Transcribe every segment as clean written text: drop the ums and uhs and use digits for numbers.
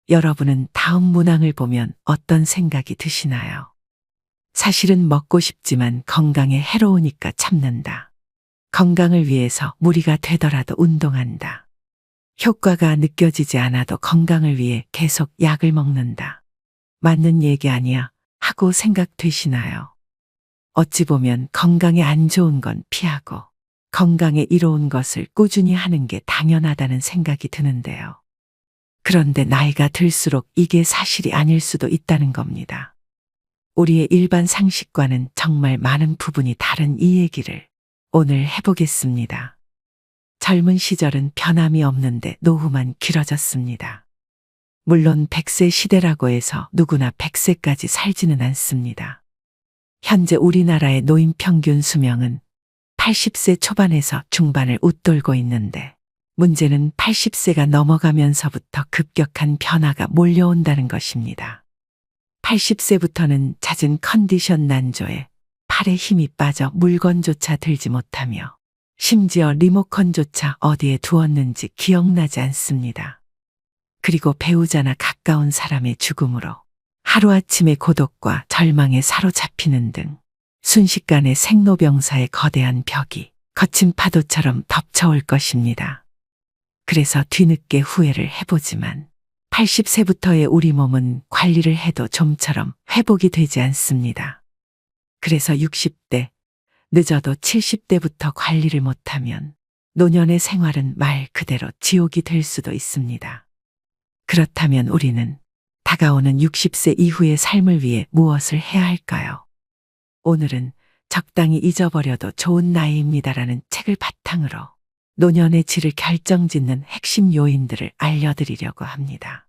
여러분은 다음 문항을 보면 어떤 생각이 드시나요? 사실은 먹고 싶지만 건강에 해로우니까 참는다. 건강을 위해서 무리가 되더라도 운동한다. 효과가 느껴지지 않아도 건강을 위해 계속 약을 먹는다. 맞는 얘기 아니야 하고 생각되시나요? 어찌 보면 건강에 안 좋은 건 피하고 건강에 이로운 것을 꾸준히 하는 게 당연하다는 생각이 드는데요. 그런데 나이가 들수록 이게 사실이 아닐 수도 있다는 겁니다. 우리의 일반 상식과는 정말 많은 부분이 다른 이 얘기를 오늘 해보겠습니다. 젊은 시절은 변함이 없는데 노후만 길어졌습니다. 물론 100세 시대라고 해서 누구나 100세까지 살지는 않습니다. 현재 우리나라의 노인 평균 수명은 80세 초반에서 중반을 웃돌고 있는데 문제는 80세가 넘어가면서부터 급격한 변화가 몰려온다는 것입니다. 80세부터는 잦은 컨디션 난조에 팔에 힘이 빠져 물건조차 들지 못하며 심지어 리모컨조차 어디에 두었는지 기억나지 않습니다. 그리고 배우자나 가까운 사람의 죽음으로 하루아침에 고독과 절망에 사로잡히는 등 순식간에 생로병사의 거대한 벽이 거친 파도처럼 덮쳐올 것입니다. 그래서 뒤늦게 후회를 해보지만 80세부터의 우리 몸은 관리를 해도 좀처럼 회복이 되지 않습니다. 그래서 60대, 늦어도 70대부터 관리를 못하면 노년의 생활은 말 그대로 지옥이 될 수도 있습니다. 그렇다면 우리는 다가오는 60세 이후의 삶을 위해 무엇을 해야 할까요? 오늘은 적당히 잊어버려도 좋은 나이입니다라는 책을 바탕으로 노년의 질을 결정짓는 핵심 요인들을 알려드리려고 합니다.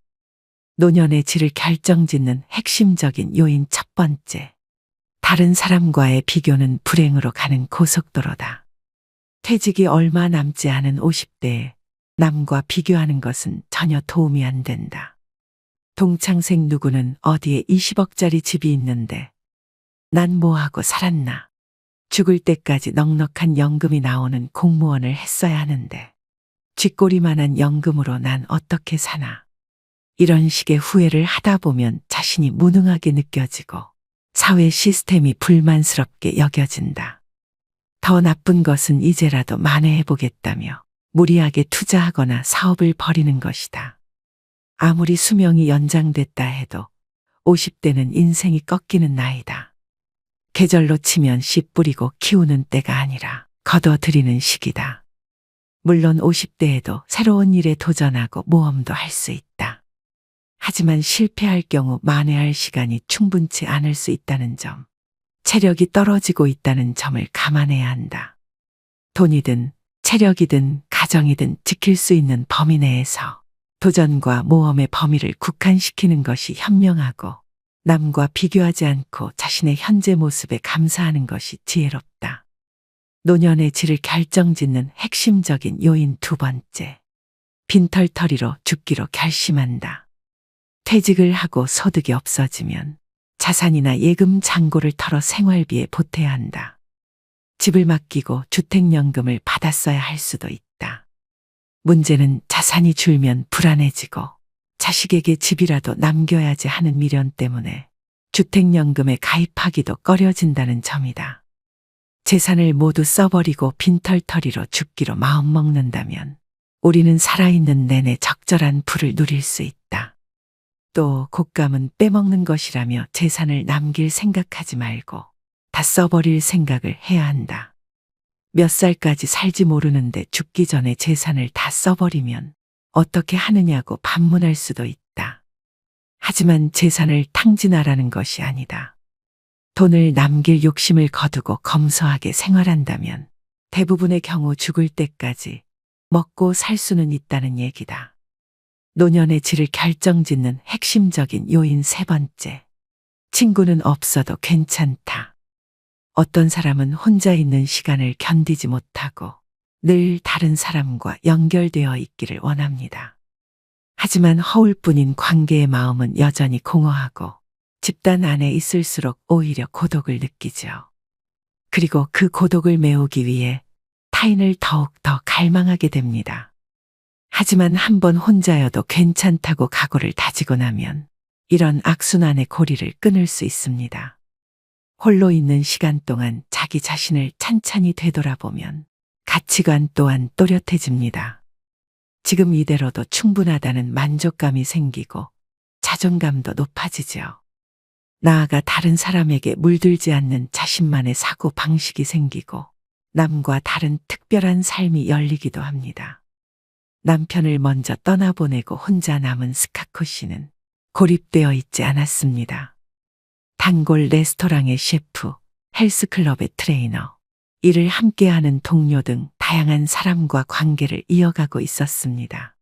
노년의 질을 결정짓는 핵심적인 요인 첫 번째. 다른 사람과의 비교는 불행으로 가는 고속도로다. 퇴직이 얼마 남지 않은 50대에 남과 비교하는 것은 전혀 도움이 안 된다. 동창생 누구는 어디에 20억짜리 집이 있는데 난 뭐하고 살았나. 죽을 때까지 넉넉한 연금이 나오는 공무원을 했어야 하는데 쥐꼬리만한 연금으로 난 어떻게 사나. 이런 식의 후회를 하다 보면 자신이 무능하게 느껴지고 사회 시스템이 불만스럽게 여겨진다. 더 나쁜 것은 이제라도 만회해보겠다며 무리하게 투자하거나 사업을 벌이는 것이다. 아무리 수명이 연장됐다 해도 50대는 인생이 꺾이는 나이다. 계절로 치면 씨 뿌리고 키우는 때가 아니라 거둬들이는 시기다. 물론 50대에도 새로운 일에 도전하고 모험도 할 수 있다. 하지만 실패할 경우 만회할 시간이 충분치 않을 수 있다는 점, 체력이 떨어지고 있다는 점을 감안해야 한다. 돈이든 체력이든 가정이든 지킬 수 있는 범위 내에서 도전과 모험의 범위를 국한시키는 것이 현명하고 남과 비교하지 않고 자신의 현재 모습에 감사하는 것이 지혜롭다. 노년의 질을 결정짓는 핵심적인 요인 두 번째. 빈털터리로 죽기로 결심한다. 퇴직을 하고 소득이 없어지면 자산이나 예금 잔고를 털어 생활비에 보태야 한다. 집을 맡기고 주택연금을 받았어야 할 수도 있다. 문제는 자산이 줄면 불안해지고 자식에게 집이라도 남겨야지 하는 미련 때문에 주택연금에 가입하기도 꺼려진다는 점이다. 재산을 모두 써버리고 빈털터리로 죽기로 마음먹는다면 우리는 살아있는 내내 적절한 부를 누릴 수 있다. 또 곶감은 빼먹는 것이라며 재산을 남길 생각하지 말고 다 써버릴 생각을 해야 한다. 몇 살까지 살지 모르는데 죽기 전에 재산을 다 써버리면 어떻게 하느냐고 반문할 수도 있다. 하지만 재산을 탕진하라는 것이 아니다. 돈을 남길 욕심을 거두고 검소하게 생활한다면 대부분의 경우 죽을 때까지 먹고 살 수는 있다는 얘기다. 노년의 질을 결정짓는 핵심적인 요인 세 번째. 친구는 없어도 괜찮다. 어떤 사람은 혼자 있는 시간을 견디지 못하고 늘 다른 사람과 연결되어 있기를 원합니다. 하지만 허울뿐인 관계의 마음은 여전히 공허하고 집단 안에 있을수록 오히려 고독을 느끼죠. 그리고 그 고독을 메우기 위해 타인을 더욱 더 갈망하게 됩니다. 하지만 한번 혼자여도 괜찮다고 각오를 다지고 나면 이런 악순환의 고리를 끊을 수 있습니다. 홀로 있는 시간 동안 자기 자신을 찬찬히 되돌아보면 가치관 또한 또렷해집니다. 지금 이대로도 충분하다는 만족감이 생기고 자존감도 높아지죠. 나아가 다른 사람에게 물들지 않는 자신만의 사고 방식이 생기고 남과 다른 특별한 삶이 열리기도 합니다. 남편을 먼저 떠나보내고 혼자 남은 스카코 씨는 고립되어 있지 않았습니다. 단골 레스토랑의 셰프, 헬스클럽의 트레이너, 일을 함께하는 동료 등 다양한 사람과 관계를 이어가고 있었습니다.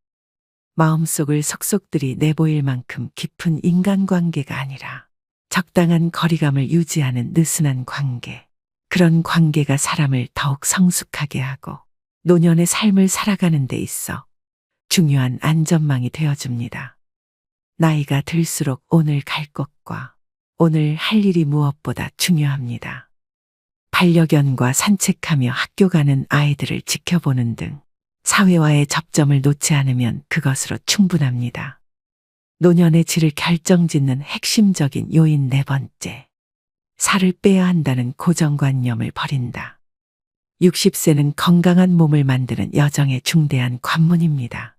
마음속을 속속들이 내보일 만큼 깊은 인간관계가 아니라 적당한 거리감을 유지하는 느슨한 관계. 그런 관계가 사람을 더욱 성숙하게 하고 노년의 삶을 살아가는 데 있어 중요한 안전망이 되어줍니다. 나이가 들수록 오늘 갈 곳과 오늘 할 일이 무엇보다 중요합니다. 반려견과 산책하며 학교 가는 아이들을 지켜보는 등 사회와의 접점을 놓지 않으면 그것으로 충분합니다. 노년의 질을 결정짓는 핵심적인 요인 네 번째. 살을 빼야 한다는 고정관념을 버린다. 60세는 건강한 몸을 만드는 여정의 중대한 관문입니다.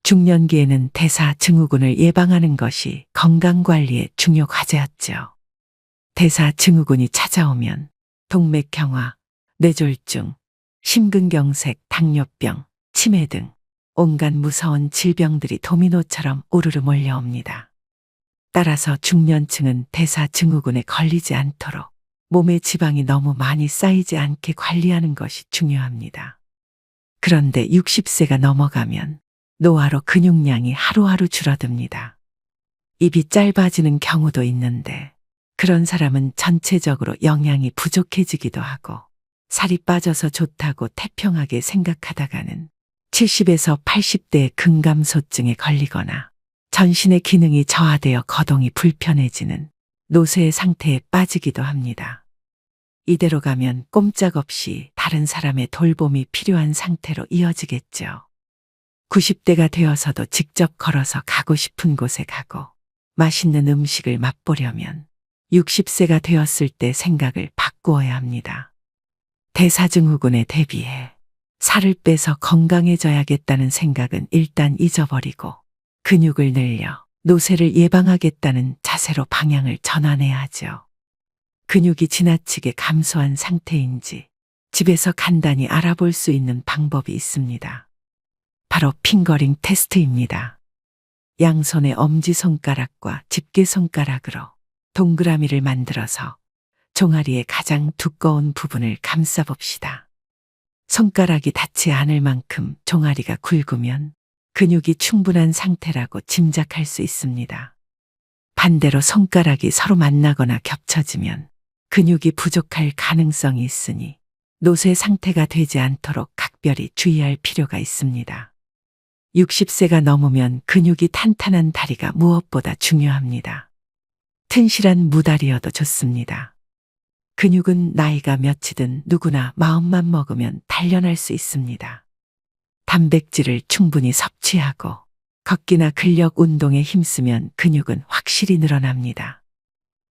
중년기에는 대사증후군을 예방하는 것이 건강관리의 중요 과제였죠. 대사증후군이 찾아오면 동맥경화, 뇌졸중, 심근경색, 당뇨병, 치매 등 온갖 무서운 질병들이 도미노처럼 우르르 몰려옵니다. 따라서 중년층은 대사증후군에 걸리지 않도록 몸에 지방이 너무 많이 쌓이지 않게 관리하는 것이 중요합니다. 그런데 60세가 넘어가면 노화로 근육량이 하루하루 줄어듭니다. 입이 짧아지는 경우도 있는데 그런 사람은 전체적으로 영양이 부족해지기도 하고 살이 빠져서 좋다고 태평하게 생각하다가는 70에서 80대의 근감소증에 걸리거나 전신의 기능이 저하되어 거동이 불편해지는 노쇠의 상태에 빠지기도 합니다. 이대로 가면 꼼짝없이 다른 사람의 돌봄이 필요한 상태로 이어지겠죠. 90대가 되어서도 직접 걸어서 가고 싶은 곳에 가고 맛있는 음식을 맛보려면 60세가 되었을 때 생각을 바꾸어야 합니다. 대사증후군에 대비해 살을 빼서 건강해져야겠다는 생각은 일단 잊어버리고 근육을 늘려 노쇠를 예방하겠다는 자세로 방향을 전환해야 하죠. 근육이 지나치게 감소한 상태인지 집에서 간단히 알아볼 수 있는 방법이 있습니다. 바로 핑거링 테스트입니다. 양손의 엄지손가락과 집게손가락으로 동그라미를 만들어서 종아리의 가장 두꺼운 부분을 감싸봅시다. 손가락이 닿지 않을 만큼 종아리가 굵으면 근육이 충분한 상태라고 짐작할 수 있습니다. 반대로 손가락이 서로 만나거나 겹쳐지면 근육이 부족할 가능성이 있으니 노쇠 상태가 되지 않도록 각별히 주의할 필요가 있습니다. 60세가 넘으면 근육이 탄탄한 다리가 무엇보다 중요합니다. 튼실한 무다리여도 좋습니다. 근육은 나이가 몇이든 누구나 마음만 먹으면 단련할 수 있습니다. 단백질을 충분히 섭취하고 걷기나 근력 운동에 힘쓰면 근육은 확실히 늘어납니다.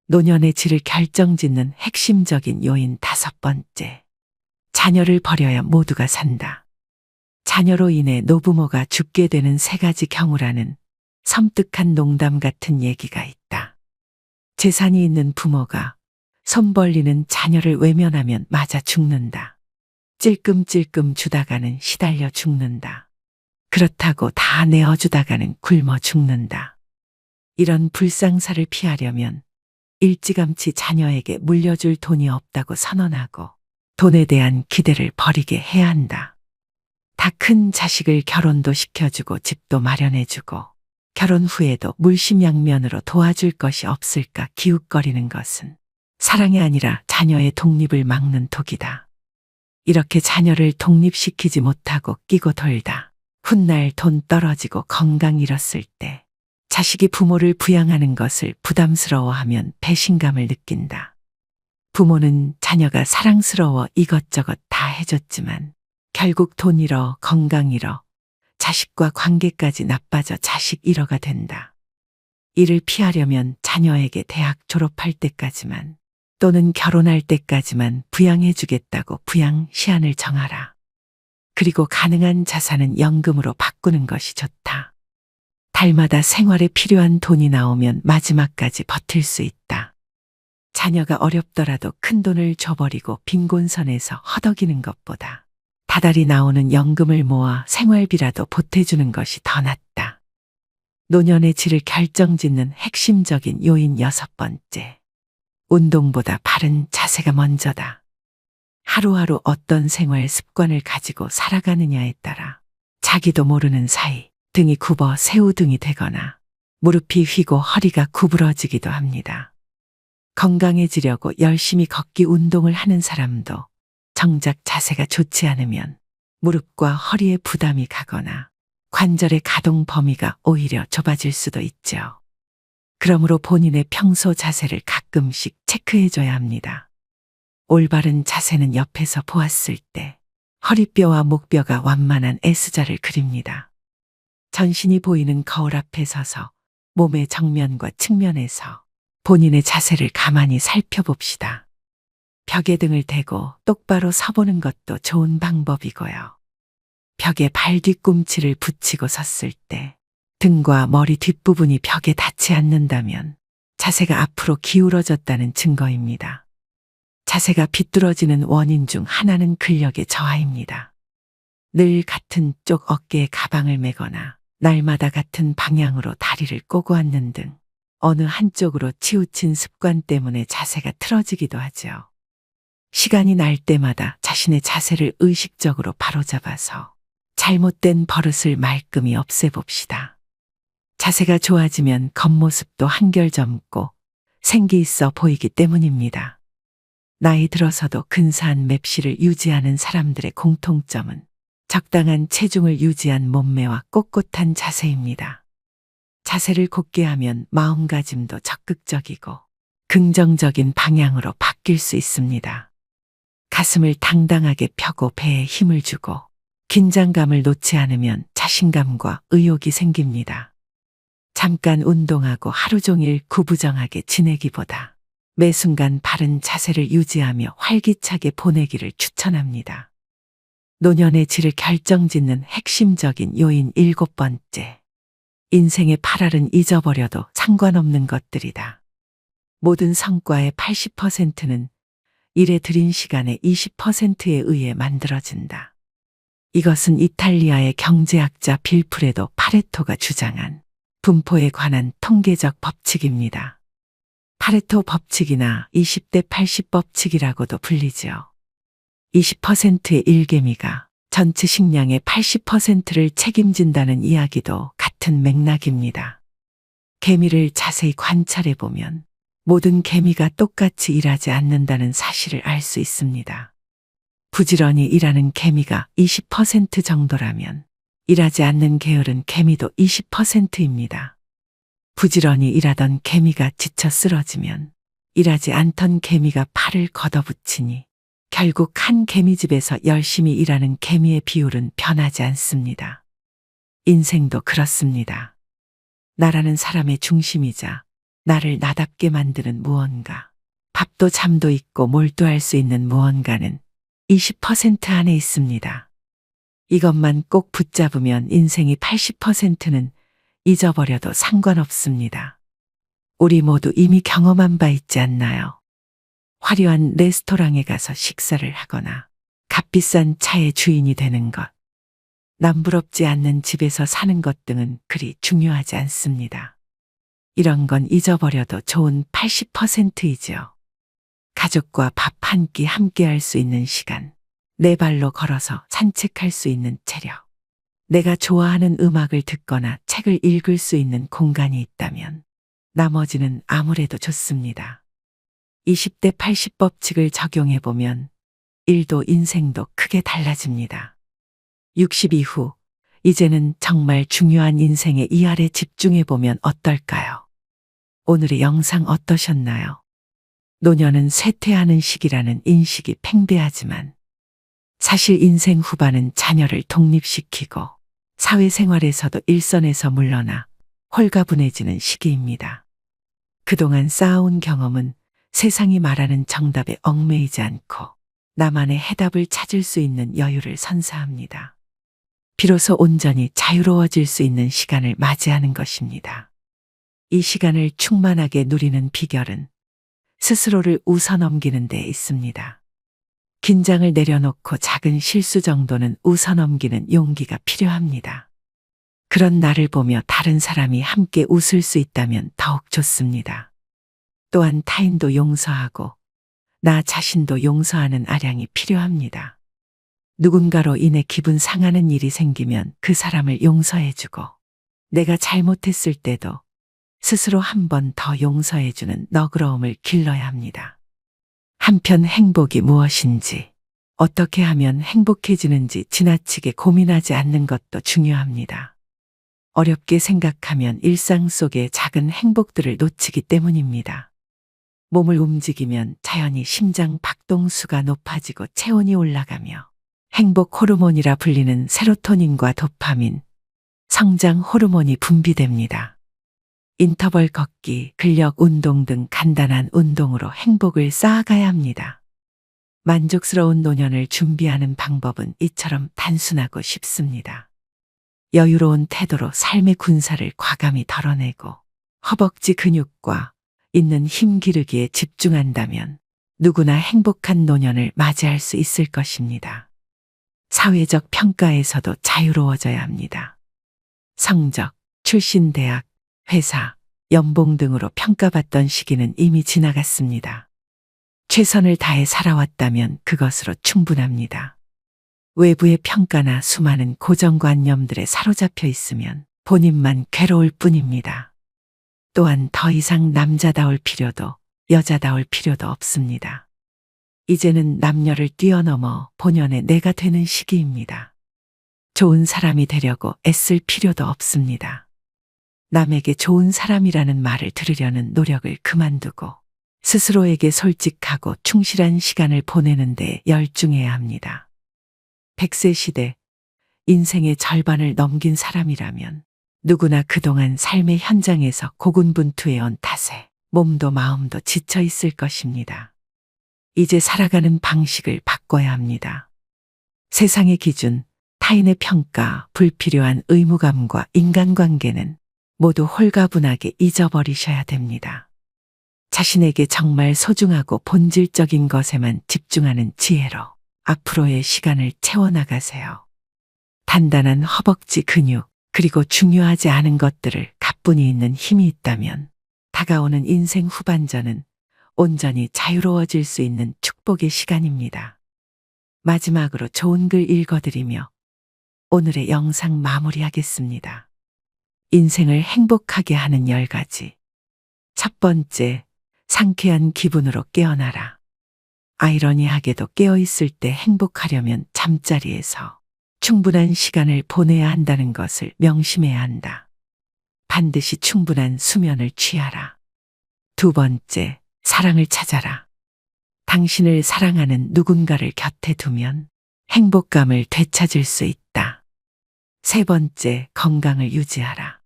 노년의 질을 결정짓는 핵심적인 요인 다섯 번째. 자녀를 버려야 모두가 산다. 자녀로 인해 노부모가 죽게 되는 세 가지 경우라는 섬뜩한 농담 같은 얘기가 있다. 재산이 있는 부모가 손 벌리는 자녀를 외면하면 맞아 죽는다. 찔끔찔끔 주다가는 시달려 죽는다. 그렇다고 다 내어주다가는 굶어 죽는다. 이런 불상사를 피하려면 일찌감치 자녀에게 물려줄 돈이 없다고 선언하고 돈에 대한 기대를 버리게 해야 한다. 다 큰 자식을 결혼도 시켜주고 집도 마련해주고 결혼 후에도 물심양면으로 도와줄 것이 없을까 기웃거리는 것은 사랑이 아니라 자녀의 독립을 막는 독이다. 이렇게 자녀를 독립시키지 못하고 끼고 돌다 훗날 돈 떨어지고 건강 잃었을 때 자식이 부모를 부양하는 것을 부담스러워하면 배신감을 느낀다. 부모는 자녀가 사랑스러워 이것저것 다 해줬지만 결국 돈 잃어 건강 잃어 자식과 관계까지 나빠져 자식 일어가 된다. 이를 피하려면 자녀에게 대학 졸업할 때까지만 또는 결혼할 때까지만 부양해주겠다고 부양 시한을 정하라. 그리고 가능한 자산은 연금으로 바꾸는 것이 좋다. 달마다 생활에 필요한 돈이 나오면 마지막까지 버틸 수 있다. 자녀가 어렵더라도 큰 돈을 줘버리고 빈곤선에서 허덕이는 것보다 다달이 나오는 연금을 모아 생활비라도 보태주는 것이 더 낫다. 노년의 질을 결정짓는 핵심적인 요인 6번째. 운동보다 바른 자세가 먼저다. 하루하루 어떤 생활 습관을 가지고 살아가느냐에 따라 자기도 모르는 사이 등이 굽어 새우등이 되거나 무릎이 휘고 허리가 구부러지기도 합니다. 건강해지려고 열심히 걷기 운동을 하는 사람도 정작 자세가 좋지 않으면 무릎과 허리에 부담이 가거나 관절의 가동 범위가 오히려 좁아질 수도 있죠. 그러므로 본인의 평소 자세를 가끔씩 체크해줘야 합니다. 올바른 자세는 옆에서 보았을 때 허리뼈와 목뼈가 완만한 S자를 그립니다. 전신이 보이는 거울 앞에 서서 몸의 정면과 측면에서 본인의 자세를 가만히 살펴봅시다. 벽에 등을 대고 똑바로 서보는 것도 좋은 방법이고요. 벽에 발 뒤꿈치를 붙이고 섰을 때 등과 머리 뒷부분이 벽에 닿지 않는다면 자세가 앞으로 기울어졌다는 증거입니다. 자세가 비뚤어지는 원인 중 하나는 근력의 저하입니다. 늘 같은 쪽 어깨에 가방을 메거나 날마다 같은 방향으로 다리를 꼬고 앉는 등 어느 한쪽으로 치우친 습관 때문에 자세가 틀어지기도 하죠. 시간이 날 때마다 자신의 자세를 의식적으로 바로잡아서 잘못된 버릇을 말끔히 없애봅시다. 자세가 좋아지면 겉모습도 한결 젊고 생기 있어 보이기 때문입니다. 나이 들어서도 근사한 맵시를 유지하는 사람들의 공통점은 적당한 체중을 유지한 몸매와 꼿꼿한 자세입니다. 자세를 곧게 하면 마음가짐도 적극적이고 긍정적인 방향으로 바뀔 수 있습니다. 가슴을 당당하게 펴고 배에 힘을 주고 긴장감을 놓지 않으면 자신감과 의욕이 생깁니다. 잠깐 운동하고 하루 종일 구부정하게 지내기보다 매 순간 바른 자세를 유지하며 활기차게 보내기를 추천합니다. 노년의 질을 결정짓는 핵심적인 요인 7번째. 인생의 8할은 잊어버려도 상관없는 것들이다. 모든 성과의 80%는 일에 들인 시간의 20%에 의해 만들어진다. 이것은 이탈리아의 경제학자 빌프레도 파레토가 주장한 분포에 관한 통계적 법칙입니다. 파레토 법칙이나 20대 80 법칙이라고도 불리지요. 20%의 일개미가 전체 식량의 80%를 책임진다는 이야기도 같은 맥락입니다. 개미를 자세히 관찰해 보면 모든 개미가 똑같이 일하지 않는다는 사실을 알 수 있습니다. 부지런히 일하는 개미가 20% 정도라면 일하지 않는 게으른 개미도 20%입니다. 부지런히 일하던 개미가 지쳐 쓰러지면 일하지 않던 개미가 팔을 걷어붙이니 결국 한 개미집에서 열심히 일하는 개미의 비율은 변하지 않습니다. 인생도 그렇습니다. 나라는 사람의 중심이자 나를 나답게 만드는 무언가, 밥도 잠도 있고 몰두할 수 있는 무언가는 20% 안에 있습니다. 이것만 꼭 붙잡으면 인생이 80%는 잊어버려도 상관없습니다. 우리 모두 이미 경험한 바 있지 않나요? 화려한 레스토랑에 가서 식사를 하거나 값비싼 차의 주인이 되는 것, 남부럽지 않는 집에서 사는 것 등은 그리 중요하지 않습니다. 이런 건 잊어버려도 좋은 80%이죠. 가족과 밥 한 끼 함께 할 수 있는 시간, 내 발로 걸어서 산책할 수 있는 체력, 내가 좋아하는 음악을 듣거나 책을 읽을 수 있는 공간이 있다면 나머지는 아무래도 좋습니다. 20대 80 법칙을 적용해 보면 일도 인생도 크게 달라집니다. 60 이후 이제는 정말 중요한 인생의 이할에 집중해 보면 어떨까요? 오늘의 영상 어떠셨나요? 노년은 쇠퇴하는 시기라는 인식이 팽배하지만 사실 인생 후반은 자녀를 독립시키고 사회생활에서도 일선에서 물러나 홀가분해지는 시기입니다. 그동안 쌓아온 경험은 세상이 말하는 정답에 얽매이지 않고 나만의 해답을 찾을 수 있는 여유를 선사합니다. 비로소 온전히 자유로워질 수 있는 시간을 맞이하는 것입니다. 이 시간을 충만하게 누리는 비결은 스스로를 웃어넘기는 데 있습니다. 긴장을 내려놓고 작은 실수 정도는 웃어넘기는 용기가 필요합니다. 그런 나를 보며 다른 사람이 함께 웃을 수 있다면 더욱 좋습니다. 또한 타인도 용서하고 나 자신도 용서하는 아량이 필요합니다. 누군가로 인해 기분 상하는 일이 생기면 그 사람을 용서해주고 내가 잘못했을 때도 스스로 한 번 더 용서해주는 너그러움을 길러야 합니다. 한편 행복이 무엇인지, 어떻게 하면 행복해지는지 지나치게 고민하지 않는 것도 중요합니다. 어렵게 생각하면 일상 속의 작은 행복들을 놓치기 때문입니다. 몸을 움직이면 자연히 심장 박동수가 높아지고 체온이 올라가며 행복 호르몬이라 불리는 세로토닌과 도파민, 성장 호르몬이 분비됩니다. 인터벌 걷기, 근력 운동 등 간단한 운동으로 행복을 쌓아가야 합니다. 만족스러운 노년을 준비하는 방법은 이처럼 단순하고 쉽습니다. 여유로운 태도로 삶의 군사를 과감히 덜어내고 허벅지 근육과 있는 힘 기르기에 집중한다면 누구나 행복한 노년을 맞이할 수 있을 것입니다. 사회적 평가에서도 자유로워져야 합니다. 성적, 출신 대학, 회사, 연봉 등으로 평가받던 시기는 이미 지나갔습니다. 최선을 다해 살아왔다면 그것으로 충분합니다. 외부의 평가나 수많은 고정관념들에 사로잡혀 있으면 본인만 괴로울 뿐입니다. 또한 더 이상 남자다울 필요도 여자다울 필요도 없습니다. 이제는 남녀를 뛰어넘어 본연의 내가 되는 시기입니다. 좋은 사람이 되려고 애쓸 필요도 없습니다. 남에게 좋은 사람이라는 말을 들으려는 노력을 그만두고 스스로에게 솔직하고 충실한 시간을 보내는 데 열중해야 합니다. 100세 시대, 인생의 절반을 넘긴 사람이라면 누구나 그동안 삶의 현장에서 고군분투해온 탓에 몸도 마음도 지쳐 있을 것입니다. 이제 살아가는 방식을 바꿔야 합니다. 세상의 기준, 타인의 평가, 불필요한 의무감과 인간관계는 모두 홀가분하게 잊어버리셔야 됩니다. 자신에게 정말 소중하고 본질적인 것에만 집중하는 지혜로 앞으로의 시간을 채워나가세요. 단단한 허벅지 근육, 그리고 중요하지 않은 것들을 가뿐히 있는 힘이 있다면 다가오는 인생 후반전은 온전히 자유로워질 수 있는 축복의 시간입니다. 마지막으로 좋은 글 읽어드리며 오늘의 영상 마무리하겠습니다. 인생을 행복하게 하는 10가지. 첫 번째, 상쾌한 기분으로 깨어나라. 아이러니하게도 깨어있을 때 행복하려면 잠자리에서 충분한 시간을 보내야 한다는 것을 명심해야 한다. 반드시 충분한 수면을 취하라. 두 번째, 사랑을 찾아라. 당신을 사랑하는 누군가를 곁에 두면 행복감을 되찾을 수 있다. 세 번째, 건강을 유지하라.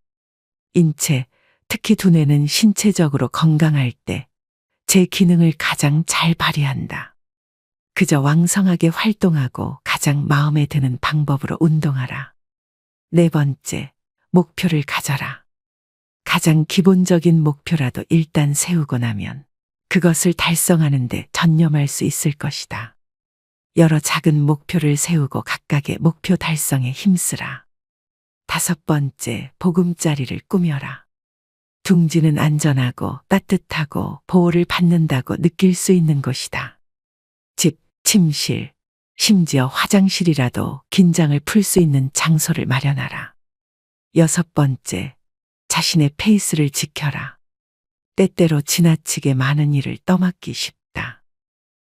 인체, 특히 두뇌는 신체적으로 건강할 때 제 기능을 가장 잘 발휘한다. 그저 왕성하게 활동하고 가장 마음에 드는 방법으로 운동하라. 네 번째, 목표를 가져라. 가장 기본적인 목표라도 일단 세우고 나면 그것을 달성하는 데 전념할 수 있을 것이다. 여러 작은 목표를 세우고 각각의 목표 달성에 힘쓰라. 다섯 번째, 보금자리를 꾸며라. 둥지는 안전하고 따뜻하고 보호를 받는다고 느낄 수 있는 곳이다. 집, 침실, 심지어 화장실이라도 긴장을 풀 수 있는 장소를 마련하라. 여섯 번째, 자신의 페이스를 지켜라. 때때로 지나치게 많은 일을 떠맡기 쉽다.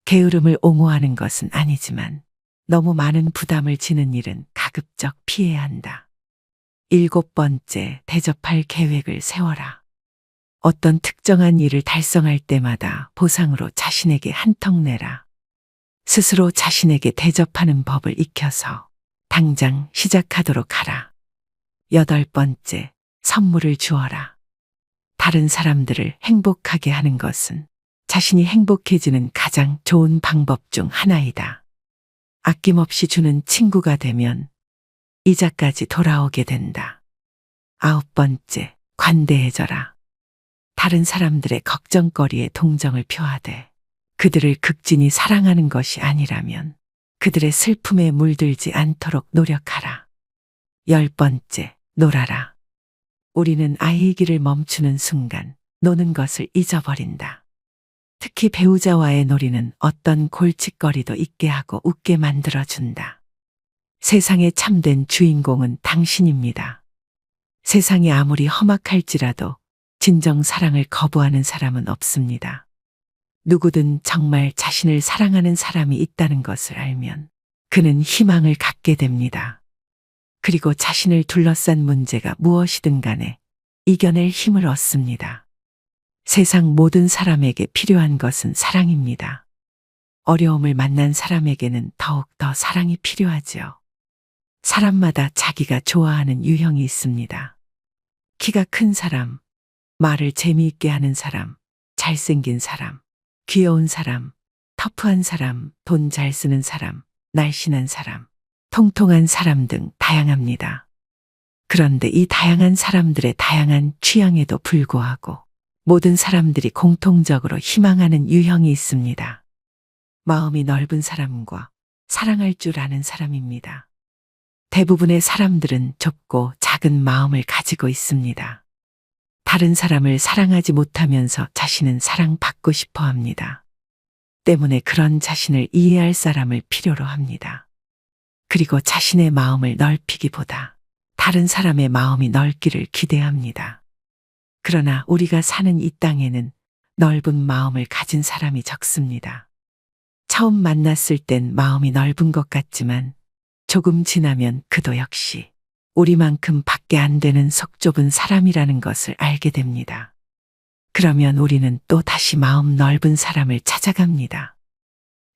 게으름을 옹호하는 것은 아니지만 너무 많은 부담을 지는 일은 가급적 피해야 한다. 일곱 번째, 대접할 계획을 세워라. 어떤 특정한 일을 달성할 때마다 보상으로 자신에게 한턱 내라. 스스로 자신에게 대접하는 법을 익혀서 당장 시작하도록 하라. 8번째, 선물을 주어라. 다른 사람들을 행복하게 하는 것은 자신이 행복해지는 가장 좋은 방법 중 하나이다. 아낌없이 주는 친구가 되면 이자까지 돌아오게 된다. 9번째, 관대해져라. 다른 사람들의 걱정거리에 동정을 표하되 그들을 극진히 사랑하는 것이 아니라면 그들의 슬픔에 물들지 않도록 노력하라. 10번째, 놀아라. 우리는 아이의 길을 멈추는 순간 노는 것을 잊어버린다. 특히 배우자와의 놀이는 어떤 골칫거리도 잊게 하고 웃게 만들어준다. 세상의 참된 주인공은 당신입니다. 세상이 아무리 험악할지라도 진정 사랑을 거부하는 사람은 없습니다. 누구든 정말 자신을 사랑하는 사람이 있다는 것을 알면 그는 희망을 갖게 됩니다. 그리고 자신을 둘러싼 문제가 무엇이든 간에 이겨낼 힘을 얻습니다. 세상 모든 사람에게 필요한 것은 사랑입니다. 어려움을 만난 사람에게는 더욱 더 사랑이 필요하지요. 사람마다 자기가 좋아하는 유형이 있습니다. 키가 큰 사람, 말을 재미있게 하는 사람, 잘생긴 사람, 귀여운 사람, 터프한 사람, 돈 잘 쓰는 사람, 날씬한 사람, 통통한 사람 등 다양합니다. 그런데 이 다양한 사람들의 다양한 취향에도 불구하고 모든 사람들이 공통적으로 희망하는 유형이 있습니다. 마음이 넓은 사람과 사랑할 줄 아는 사람입니다. 대부분의 사람들은 좁고 작은 마음을 가지고 있습니다. 다른 사람을 사랑하지 못하면서 자신은 사랑받고 싶어 합니다. 때문에 그런 자신을 이해할 사람을 필요로 합니다. 그리고 자신의 마음을 넓히기보다 다른 사람의 마음이 넓기를 기대합니다. 그러나 우리가 사는 이 땅에는 넓은 마음을 가진 사람이 적습니다. 처음 만났을 땐 마음이 넓은 것 같지만 조금 지나면 그도 역시 우리만큼 밖에 안 되는 속 좁은 사람이라는 것을 알게 됩니다. 그러면 우리는 또 다시 마음 넓은 사람을 찾아갑니다.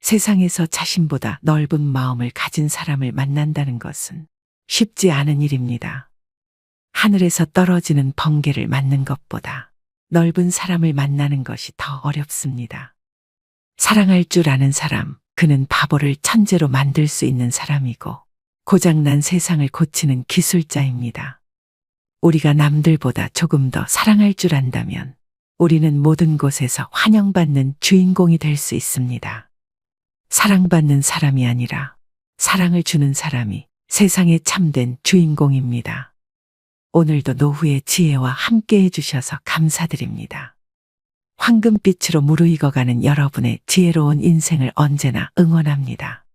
세상에서 자신보다 넓은 마음을 가진 사람을 만난다는 것은 쉽지 않은 일입니다. 하늘에서 떨어지는 번개를 맞는 것보다 넓은 사람을 만나는 것이 더 어렵습니다. 사랑할 줄 아는 사람, 그는 바보를 천재로 만들 수 있는 사람이고 고장난 세상을 고치는 기술자입니다. 우리가 남들보다 조금 더 사랑할 줄 안다면 우리는 모든 곳에서 환영받는 주인공이 될 수 있습니다. 사랑받는 사람이 아니라 사랑을 주는 사람이 세상의 참된 주인공입니다. 오늘도 노후의 지혜와 함께 해주셔서 감사드립니다. 황금빛으로 무르익어가는 여러분의 지혜로운 인생을 언제나 응원합니다.